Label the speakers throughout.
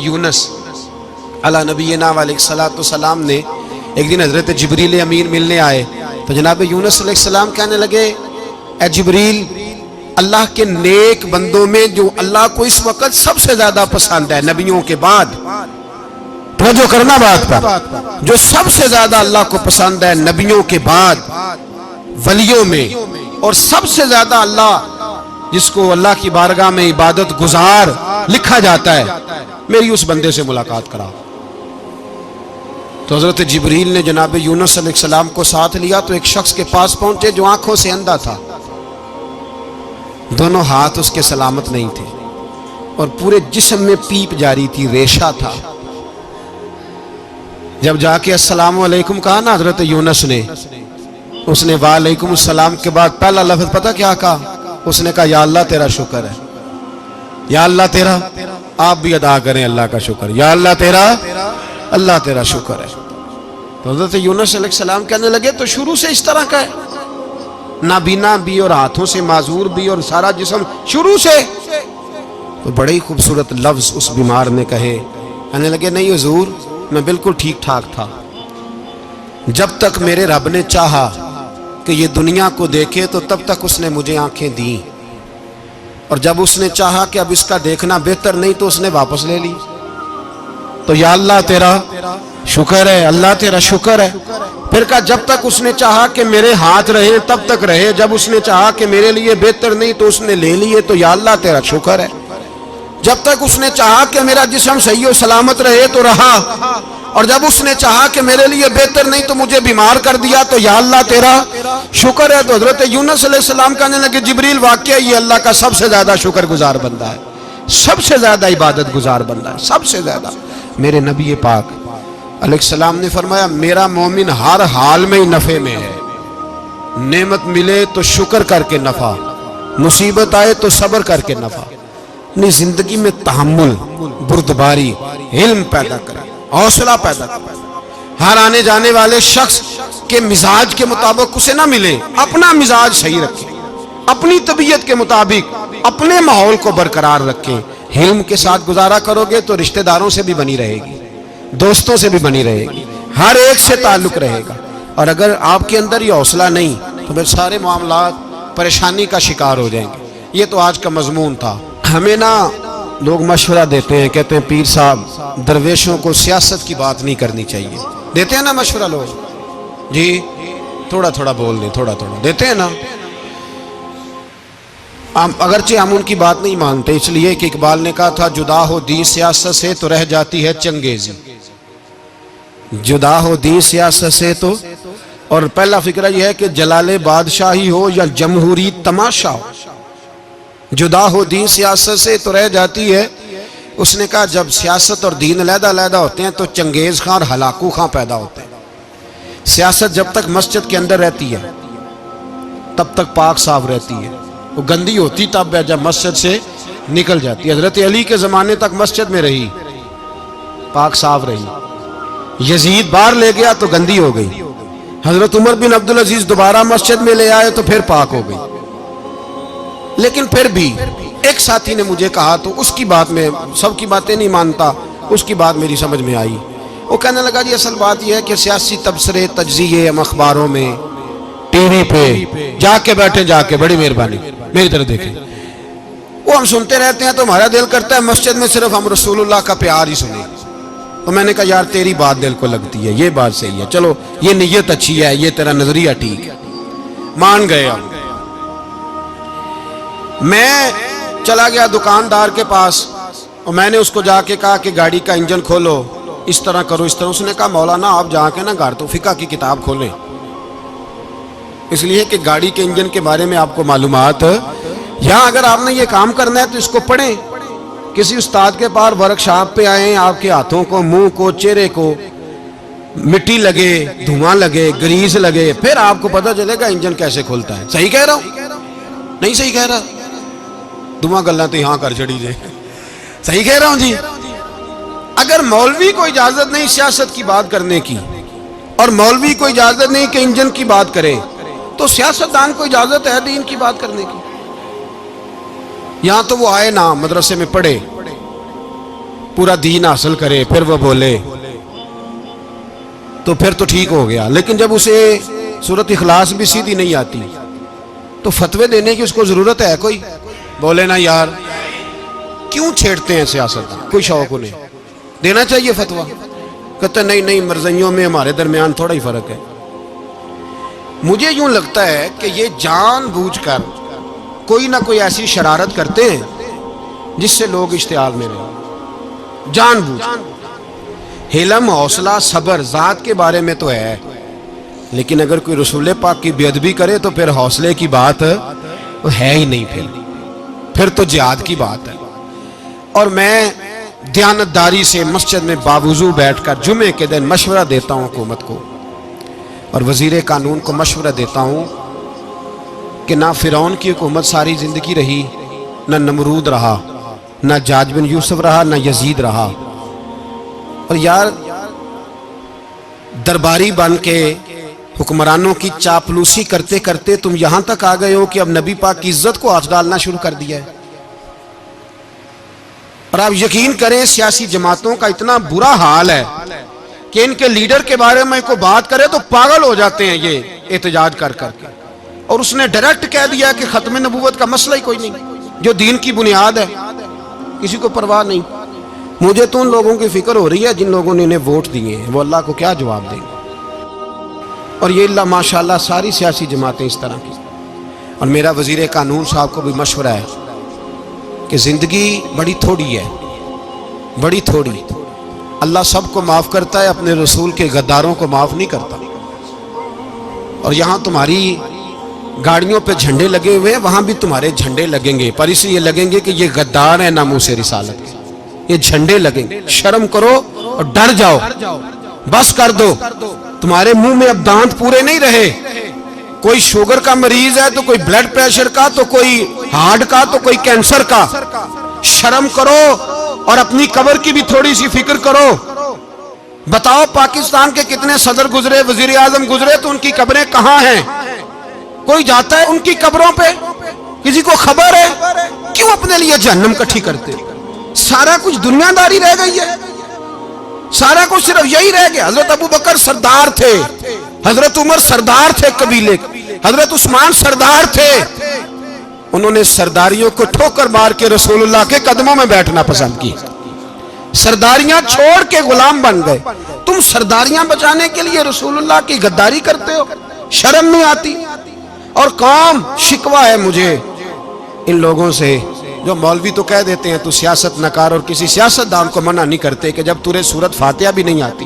Speaker 1: یونس علی نبینا علیہ الصلوۃ والسلام نے ایک دن حضرت جبریل امین ملنے آئے تو جناب یونس علیہ السلام کہنے لگے اے جبریل، اللہ کے نیک بندوں میں جو اللہ کو اس وقت سب سے زیادہ پسند ہے نبیوں کے بعد، توجہ کرنا بات پر، جو سب سے زیادہ اللہ کو پسند ہے نبیوں کے بعد ولیوں میں، اور سب سے زیادہ اللہ جس کو اللہ کی بارگاہ میں عبادت گزار لکھا جاتا ہے، میری اس بندے سے ملاقات کرا۔ تو حضرت جبریل نے جناب یونس علیہ السلام کو ساتھ لیا تو ایک شخص کے پاس پہنچے جو آنکھوں سے اندھا تھا، دونوں ہاتھ اس کے سلامت نہیں تھے اور پورے جسم میں پیپ جاری تھی، ریشہ تھا۔ جب جا کے السلام علیکم کہا نا حضرت یونس نے، اس نے وعلیکم السلام کے بعد پہلا لفظ پتہ کیا کہا؟ اس نے کہا یا اللہ تیرا شکر ہے، یا اللہ تیرا، آپ بھی ادا کریں اللہ کا شکر، یا اللہ تیرا، اللہ تیرا شکر ہے۔ تو حضرت یونس علیہ السلام کہنے لگے تو شروع سے اس طرح کا ہے، نابینا بھی اور ہاتھوں سے معذور بھی اور سارا جسم شروع سے؟ تو بڑے ہی خوبصورت لفظ اس بیمار نے کہے، کہنے لگے نہیں حضور، میں بالکل ٹھیک ٹھاک تھا، جب تک میرے رب نے چاہا کہ یہ دنیا کو دیکھے تو تب تک اس نے مجھے آنکھیں دیں، اور جب اس نے چاہا کہ اب اس کا دیکھنا بہتر نہیں تو اس نے واپس لے لی۔ تو یا اللہ تیرا شکر ہے، اللہ تیرا شکر ہے۔ پھر کہا جب تک اس نے چاہا کہ میرے ہاتھ رہے تب تک رہے، جب اس نے چاہا کہ میرے لیے بہتر نہیں تو اس نے لے لیے، تو یا اللہ تیرا شکر ہے۔ جب تک اس نے چاہا کہ میرا جسم صحیح و سلامت رہے تو رہا، اور جب اس نے چاہا کہ میرے لیے بہتر نہیں تو مجھے بیمار کر دیا، تو یا اللہ تیرا شکر ہے۔ تو حضرت یونس علیہ السلام کہنے لگے جبریل واقعہ یہ اللہ کا سب سے زیادہ شکر گزار بندہ ہے، سب سے زیادہ عبادت گزار بندہ ہے، سب سے زیادہ۔ میرے نبی پاک علیہ السلام نے فرمایا میرا مومن ہر حال میں ہی نفع میں ہے، نعمت ملے تو شکر کر کے نفع، مصیبت آئے تو صبر کر کے نفع، اپنی زندگی میں تحمل، بردباری، علم پیدا کرے، حوصلہ پیدا کرے۔ ہر آنے جانے والے شخص کے مزاج کے مطابق اسے نہ ملے، اپنا مزاج صحیح رکھے، اپنی طبیعت کے مطابق اپنے ماحول کو برقرار رکھیں۔ علم کے ساتھ گزارا کرو گے تو رشتہ داروں سے بھی بنی رہے گی، دوستوں سے بھی بنی رہے گی، ہر ایک سے تعلق رہے گا۔ اور اگر آپ کے اندر یہ حوصلہ نہیں تو پھر سارے معاملات پریشانی کا شکار ہو جائیں گے۔ یہ تو آج کا مضمون تھا۔ ہمیں نا لوگ مشورہ دیتے ہیں، کہتے ہیں پیر صاحب درویشوں کو سیاست کی بات نہیں کرنی چاہیے، دیتے ہیں نا مشورہ لوگ؟ جی تھوڑا تھوڑا بول دیں، تھوڑا تھوڑا دیتے ہیں نا۔ اگرچہ ہم ان کی بات نہیں مانتے، اس لیے کہ اقبال نے کہا تھا جدا ہو دین سیاست سے تو رہ جاتی ہے چنگیزی، جدا ہو دین سیاست سے تو، اور پہلا فکرہ یہ ہے کہ جلال بادشاہی ہو یا جمہوری تماشا ہو، جدا ہو دین سیاست سے تو رہ جاتی ہے۔ اس نے کہا جب سیاست اور دین علیحدہ علیحدہ ہوتے ہیں تو چنگیز خان اور ہلاکو خان پیدا ہوتے ہیں۔ سیاست جب تک مسجد کے اندر رہتی ہے تب تک پاک صاف رہتی ہے، وہ گندی ہوتی تب ہے جب مسجد سے نکل جاتی ہے۔ حضرت علی کے زمانے تک مسجد میں رہی، پاک صاف رہی، یزید باہر لے گیا تو گندی ہو گئی، حضرت عمر بن عبدالعزیز دوبارہ مسجد میں لے آئے تو پھر پاک ہو گئی۔ لیکن پھر بھی ایک ساتھی نے مجھے کہا تو اس کی بات میں، سب کی باتیں نہیں مانتا، اس کی بات میری سمجھ میں آئی۔ وہ کہنے لگا جی اصل بات یہ ہے کہ سیاسی تبصرے تجزیے ہم اخباروں میں ٹی وی پہ جا کے بیٹھے، جا کے بڑی مہربانی میری طرف دیکھیں، وہ ہم سنتے رہتے ہیں تو ہمارا دل کرتا ہے مسجد میں صرف ہم رسول اللہ کا پیار ہی سنیں۔ تو میں نے کہا یار تیری بات دل کو لگتی ہے، یہ بات صحیح ہے، چلو یہ نیت اچھی ہے، یہ تیرا نظریہ ٹھیک ہے، مان گئے ہم۔ میں چلا گیا دکاندار کے پاس اور میں نے اس کو جا کے کہا کہ گاڑی کا انجن کھولو، اس طرح کرو، اس طرح۔ اس نے کہا مولانا آپ جا کے نا گھر تو فقہ کی کتاب کھولیں، اس لیے کہ گاڑی کے انجن کے بارے میں آپ کو معلومات، یہاں اگر آپ نے یہ کام کرنا ہے تو اس کو پڑھیں، کسی استاد کے پاس ورکشاپ پہ آئیں، آپ کے ہاتھوں کو، منہ کو، چہرے کو مٹی لگے، دھواں لگے، گریس لگے، پھر آپ کو پتہ چلے گا انجن کیسے کھلتا ہے۔ صحیح کہہ رہا ہوں؟ نہیں صحیح کہہ رہا؟ دعا گلہ تو یہاں کر چڑی جائے، صحیح کہہ رہا ہوں جی؟ اگر مولوی کو اجازت نہیں سیاست کی بات کرنے کی، اور مولوی کو اجازت نہیں کہ انجن کی بات کرے، تو سیاستدان کو اجازت ہے دین کی بات کرنے کی؟ یہاں تو وہ آئے نا مدرسے میں پڑھے، पूरा दीन हासिल करे फिर वो बोले तो फिर तो ठीक हो गया। लेकिन जब उसे सूरत इखलास भी सीधी नहीं आती तो फतवे देने की उसको जरूरत है कोई? बोले ना यार क्यों छेड़ते हैं सियासत, कोई शौक उन्हें, देना चाहिए फतवा। कहते नहीं नहीं मर्जियों में हमारे दरमियान थोड़ा ही फर्क है। मुझे यूं लगता है कि ये जानबूझकर कोई ना कोई ऐसी शरारत करते हैं जिससे लोग इश्तियाल में रहें, जानबूझ। हिलम हौसला सब्र ज़ात के बारे में तो है, लेकिन अगर कोई रसूल पाक की बेअदबी करे तो फिर हौसले की बात है ही नहीं, फिर तो जिहाद की बात है। और मैं दयानतदारी से मस्जिद में बावजू बैठकर जुमे के दिन मशवरा देता हूँ हुकूमत को और वजीर कानून को मशवरा देता हूँ कि ना फिरौन की हुकूमत सारी ज़िंदगी रही, ना नमरूद रहा, ना जाज बिन यूसुफ रहा, ना यजीद रहा। और यार दरबारी बन के हुक्मरानों की चापलूसी करते करते तुम यहां तक आ गए हो कि अब नबी पाक की इज्जत को हाथ डालना शुरू कर दिया है। और आप यकीन करें सियासी जमातों का इतना बुरा हाल है कि इनके लीडर के बारे में कोई बात करे तो पागल हो जाते हैं ये एहतजाज कर करके। और उसने डायरेक्ट कह दिया कि खत्म नबूवत का मसला ही कोई नहीं, जो दीन की बुनियाद है, किसी को परवाह नहीं। मुझे तो उन लोगों की फिक्र हो रही है जिन लोगों ने इन्हें वोट दिए हैं, वो अल्लाह को क्या जवाब देंगे। और ये अल्लाह माशाल्लाह सारी सियासी जमातें इस तरह की। और मेरा वजीर कानून साहब को भी मशवरा है कि ज़िंदगी बड़ी थोड़ी है, बड़ी थोड़ी। अल्लाह सबको माफ़ करता है, अपने रसूल के गद्दारों को माफ़ नहीं करता। और यहाँ तुम्हारी गाड़ियों पे झंडे लगे हुए हैं, वहाँ भी तुम्हारे झंडे लगेंगे, पर इसलिए लगेंगे कि ये गद्दार है नामूस रिसालत के, ये झंडे लगेंगे। शर्म करो और डर जाओ, बस कर दो। तुम्हारे मुंह में अब दांत पूरे नहीं रहे। कोई शुगर का मरीज है तो कोई ब्लड प्रेशर का, तो कोई हार्ट का, तो कोई कैंसर का। शर्म करो और अपनी कब्र की भी थोड़ी सी फिक्र करो। बताओ पाकिस्तान के कितने सदर गुजरे, वजीर आजम गुजरे, तो उनकी कब्रें कहां हैं? कोई जाता है उनकी कब्रों पे? किसी को खबर है? क्यों अपने लिए जहन्नम इकट्ठी करते? सारा कुछ दुनियादारी रह गई है, सारा कुछ सिर्फ यही रह गया। हजरत अबू बकर सरदार थे, हजरत उमर सरदार थे कबीले, हजरत उस्मान सरदार थे। उन्होंने सरदारियों को ठोकर मार के रसूलुल्लाह के कदमों में बैठना पसंद किया, सरदारियां छोड़ के गुलाम बन गए। तुम सरदारियां बचाने के लिए रसूलुल्लाह की गद्दारी करते हो, शर्म नहीं आती? और कौम शिकवा है मुझे इन लोगों से जो मौलवी तो कह देते हैं तू सियासत न कर, और किसी सियासतदान को मना नहीं करते कि जब तुझे सूरत फातिहा भी नहीं आती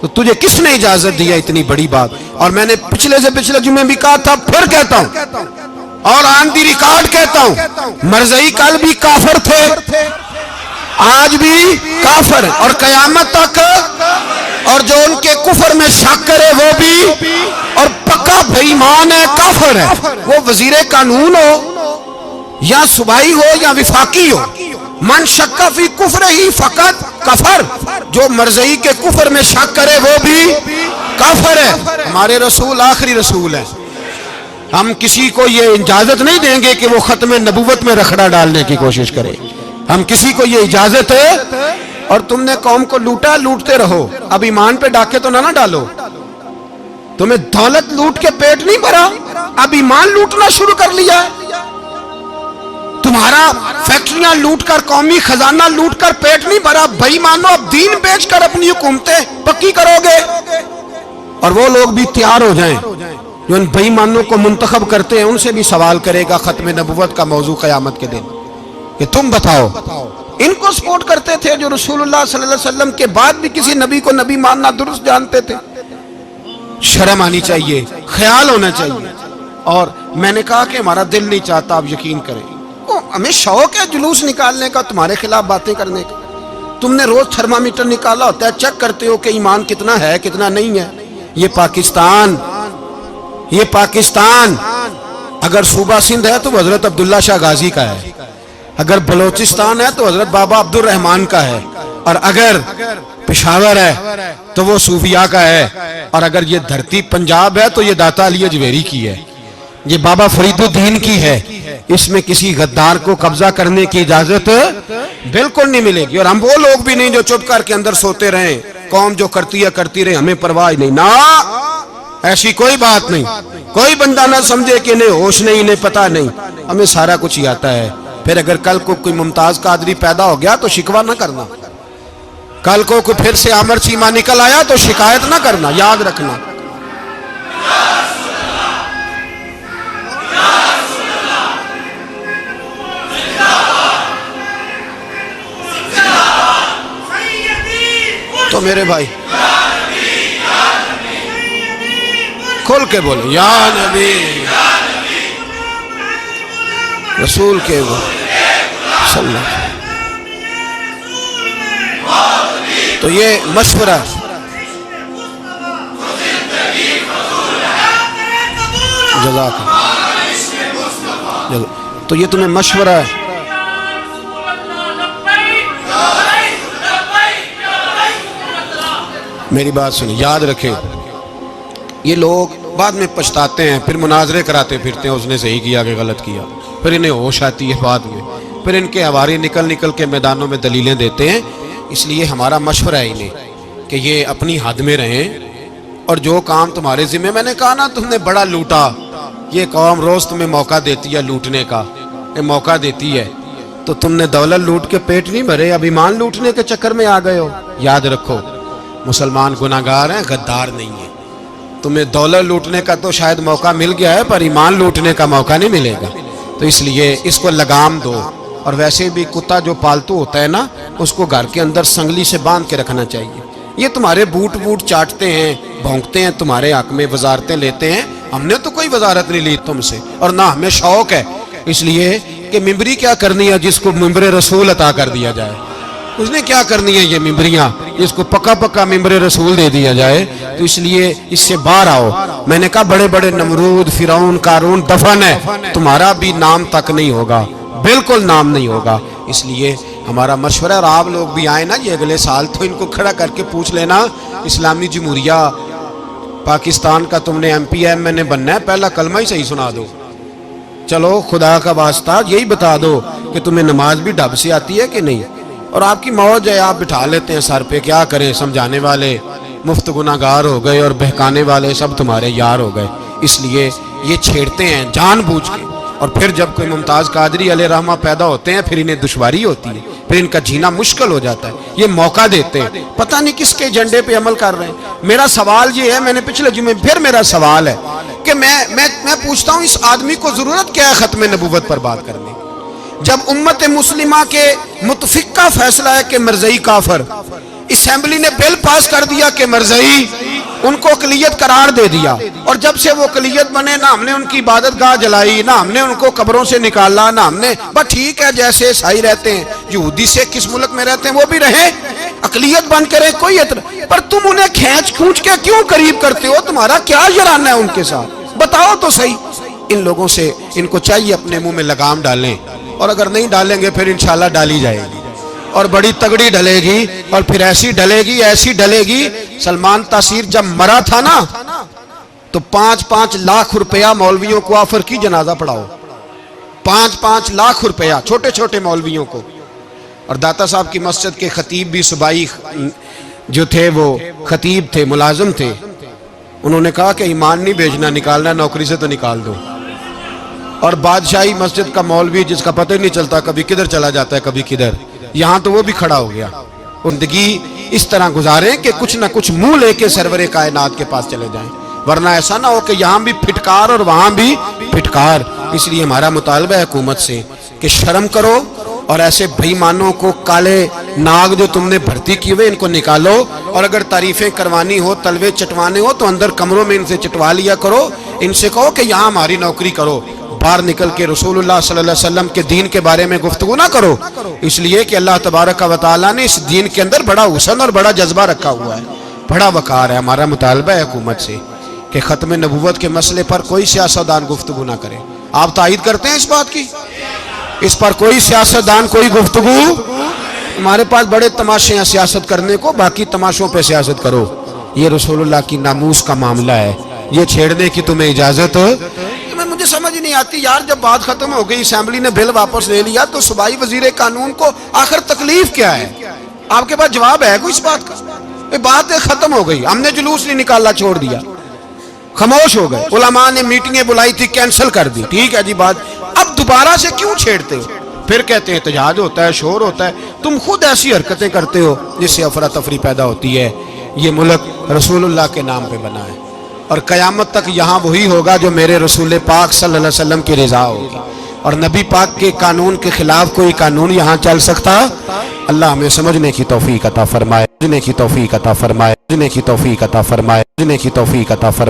Speaker 1: तो तुझे किसने इजाजत दी है इतनी बड़ी बात। और मैंने पिछले से पिछले जुमे भी कहा था, फिर कहता हूं और ऑन दी रिकॉर्ड कहता हूं, मरज़ई कल भी काफिर थे, आज भी काफिर और कयामत तक। और जो उनके कुफर में शक करे वो भी, और पक्का बेईमान है, काफिर है। वो वजीर कानून हो या सुबाई हो या विफाकी हो, मन शक्का फी कुफर ही फकत कफर। जो मरज़ई के कुफर में शक करे वो भी काफिर है। हमारे रसूल आखिरी रसूल है, हम किसी को ये इजाजत नहीं देंगे कि वो खत्म नबूवत में रखड़ा डालने की कोशिश करे। हम किसी को ये इजाजत है। और तुमने कौम को लूटा, लूटते रहो, अब ईमान पे डाके तो ना डालो। तुम्हें दौलत लूट के पेट नहीं भरा, अब ईमान लूटना शुरू कर लिया है। तुम्हारा फैक्ट्रियां लूटकर, कौमी खजाना लूटकर पेट नहीं भरा, बेईमानो अब दीन बेचकर अपनी हुकूमतें पक्की करोगे। और वो लोग भी तैयार हो जाएं जो इन बेईमानों को मुंतखब करते हैं, उनसे भी सवाल करेगा खत्म नबूवत का मौजू क़यामत के दिन कि तुम बताओ। इनको सपोर्ट करते थे जो रसूलुल्लाह सल्लल्लाहु अलैहि वसल्लम के बाद भी किसी नबी को नबी मानना दुरुस्त जानते थे। शर्म आनी चाहिए, ख्याल होना चाहिए। और मैंने कहा कि हमारा दिल नहीं चाहता, आप यकीन करें, हमें शौक है जुलूस निकालने का, तुम्हारे खिलाफ बातें करने का। तुमने रोज थर्मामीटर निकाला होता है, चेक करते हो कि ईमान कितना है कितना नहीं है। ये पाकिस्तान अगर सूबा सिंध है तो हजरत अब्दुल्ला शाह गाजी का है, अगर बलोचिस्तान है तो हजरत बाबा अब्दुल रहमान का है, और अगर पेशावर है तो वो सूफिया का है, और अगर ये धरती पंजाब है तो ये दाता अली अजमेरी की है, ये बाबा फरीदुद्दीन की है। इसमें किसी गद्दार को कब्जा करने की इजाजत बिल्कुल नहीं मिलेगी। और हम वो लोग भी नहीं जो चुप करके अंदर सोते रहे, कौम जो करती है करती रहे, हमें परवाह नहीं। ना, ऐसी कोई बात नहीं। कोई बंदा ना समझे कि इन्हें होश नहीं, इन्हें पता नहीं, हमें सारा कुछ ही आता है। फिर अगर कल को कोई मुमताज कादरी पैदा हो गया तो शिकवा ना करना, कल को कोई फिर से आमर चीमा निकल आया तो शिकायत ना करना, याद रखना। तो मेरे भाई खोल के बोले या नबी रसूल के वो सल्लल्लाहु। तो ये मशवरा, तो ये तुम्हें मशवरा है। मेरी बात सुनिए, याद रखें, ये लोग बाद में पछताते हैं, फिर मुनाजरे कराते फिरते हैं, उसने सही किया कि गलत किया, फिर इन्हें होश आती है बाद में, फिर इनके हवारी निकल निकल के मैदानों में दलीलें देते हैं। इसलिए हमारा मशवरा है इन्हें कि ये अपनी हद में रहें, और जो काम तुम्हारे जिम्मे, मैंने कहा ना तुमने बड़ा लूटा, ये कौम रोज तुम्हें मौका देती है लूटने का, ये मौका देती है, तो तुमने दौलत लूट के पेट नहीं भरे, अब ईमान लूटने के चक्कर में आ गए हो। याद रखो, मुसलमान गुनाहगार हैं, गद्दार नहीं है। तुम्हें दौलत लूटने का तो शायद मौका मिल गया है, पर ईमान लूटने का मौका नहीं मिलेगा। तो इसलिए इसको लगाम दो। और वैसे भी कुत्ता जो पालतू होता है ना, उसको घर के अंदर संगली से बांध के रखना चाहिए। ये तुम्हारे बूट बूट चाटते हैं, भौंकते हैं, तुम्हारे हक में वजारतें लेते हैं, हमने तो कोई वजारत नहीं ली तुमसे, और ना हमें शौक है इसलिए कि मिंबरी क्या करनी है जिसको मिंबर रसूल अता कर दिया जाए, उसने क्या करनी है ये मिंबरियां, इसको पक्का पक्का मिंबर रसूल दे दिया जाए। तो इसलिए इससे बाहर आओ। मैंने कहा बड़े बड़े नमरूद, फिरौन, कारून दफन है, तुम्हारा भी नाम तक नहीं होगा, बिल्कुल नाम नहीं होगा। इसलिए हमारा मशवरा, और आप लोग भी आए ना ये अगले साल, तो इनको खड़ा करके पूछ लेना, इस्लामी जमहूरिया पाकिस्तान का तुमने MPM बनना है, पहला कलमा ही सही सुना दो। चलो खुदा का वास्ता यही बता दो कि तुम्हें नमाज भी ढब से आती है कि नहीं, और आपकी मौज है, आप बिठा लेते हैं सर पे, क्या करें, समझाने वाले मुफ्त गुनाहगार हो गए और बहकाने वाले सब तुम्हारे यार हो गए। इसलिए ये छेड़ते हैं जानबूझ के, और फिर जब कोई मुमताज कादरी अलैहि रहमा पैदा होते हैं, फिर इन्हें दुश्वारी होती है, फिर इनका जीना मुश्किल हो जाता है। ये मौका देते हैं, पता नहीं किसके एजेंडे पे अमल कर रहे हैं। मेरा सवाल ये है, मैंने पिछले जुमे, फिर मेरा सवाल है कि मैं पूछता हूँ, इस आदमी को जरूरत क्या है खत्म नबूवत पर बात करने, जब उम्मत मुस्लिमा के मुतफिक का फैसला है कि मरज़ई काफर, असेंबली ने बिल पास कर दिया कि मरज़ई, उनको अक़लियत करार दे दिया, और जब से वो अक़लियत बने, ना हमने उनकी इबादत गाह जलाई, ना हमने उनको कब्रों से निकाला, ना हमने, बस ठीक है जैसे ईसाई रहते हैं, यहूदी से किस मुल्क में रहते हैं वो भी रहे, अक़लियत बन करे, कोई एतराज़, पर तुम उन्हें खींच खूंच के क्यों करीब करते हो, तुम्हारा क्या जराना है उनके साथ, बताओ तो सही। इन लोगों से, इनको चाहिए अपने मुंह में लगाम डालें, और अगर नहीं डालेंगे फिर इंशाल्लाह डाली जाएगी, और बड़ी तगड़ी डलेगी, और फिर ऐसी डलेगी, ऐसी डलेगी। सलमान तासीर जब मरा था ना, तो 5-5 लाख रुपया मौलवियों को ऑफर की, जनाजा पढ़ाओ, 5-5 लाख रुपया छोटे छोटे मौलवियों को। और दाता साहब की मस्जिद के खतीब भी सुबाई जो थे, वो खतीब थे, मुलाजिम थे, उन्होंने कहा कि ईमान नहीं भेजना, निकालना नौकरी से तो निकाल दो। और बादशाही मस्जिद का मौलवी जिसका पता ही नहीं चलता, कभी किधर चला जाता है कभी किधर, यहाँ तो वो भी खड़ा हो गया। जिंदगी इस तरह गुजारे कि कुछ ना कुछ मुंह लेके सरवरे कायनात के पास चले जाएं, वरना ऐसा ना हो कि यहाँ भी फिटकार और वहां भी फिटकार। इसलिए हमारा मुतालबा है हुकूमत से कि शर्म करो, और ऐसे बेईमानों को, काले नाग जो तुमने भर्ती किए हुए, इनको निकालो, और अगर तारीफें करवानी हो, तलवे चटवाने हो, तो अंदर कमरों में इनसे चटवा लिया करो, इनसे कहो कि यहाँ हमारी नौकरी करो, बाहर निकल के रसूलुल्लाह सल्लल्लाहु अलैहि वसल्लम के दीन के बारे में गुफ्तगू ना करो। इसलिए कि अल्लाह तबारक व तआला ने इस दीन के अंदर बड़ा हुस्न और बड़ा जज्बा रखा हुआ है, बड़ा वकार है। हमारा मुतालबा है हुकूमत से कि खत्म नबूवत के मसले पर कोई सियासतदान गुफ्तगू ना करे। आप तायद करते हैं इस बात की, इस पर कोई सियासतदान कोई गुफ्तगू, हमारे पास बड़े तमाशे हैं सियासत करने को, बाकी तमाशों पे सियासत करो। ये रसूलुल्लाह की नामूस का मामला है, ये छेड़ने की तुम्हें इजाजत। मैं مجھے سمجھ نہیں آتی یار، جب بات ختم ہو گئی، اسمبلی نے بل واپس لے لیا، تو صوبائی وزیر قانون کو آخر تکلیف کیا ہے؟ آپ کے پاس جواب ہے کوئی اس بات کا؟ یہ بات ختم ہو گئی، ہم نے جلوس نہیں نکالا، چھوڑ دیا، خاموش ہو گئے، علماء نے میٹنگیں بلائی تھی، کینسل کر دی، ٹھیک ہے جی بات، اب دوبارہ سے کیوں چھیڑتے ہو؟ پھر کہتے ہیں احتجاج ہوتا ہے، شور ہوتا ہے، تم خود ایسی حرکتیں کرتے ہو جس سے افراتفری پیدا ہوتی ہے۔ یہ ملک رسول اللہ کے نام پہ بنا ہے، اور قیامت تک یہاں وہی ہوگا جو میرے رسول پاک صلی اللہ علیہ وسلم کی رضا ہوگی، اور نبی پاک کے قانون کے خلاف کوئی قانون یہاں چل سکتا؟ اللہ ہمیں سمجھنے کی توفیق عطا فرمائے، سمجھنے کی توفیق عطا فرمائے، سمجھنے کی توفیق عطا فرمائے، سمجھنے کی توفیق عطا فرمائے۔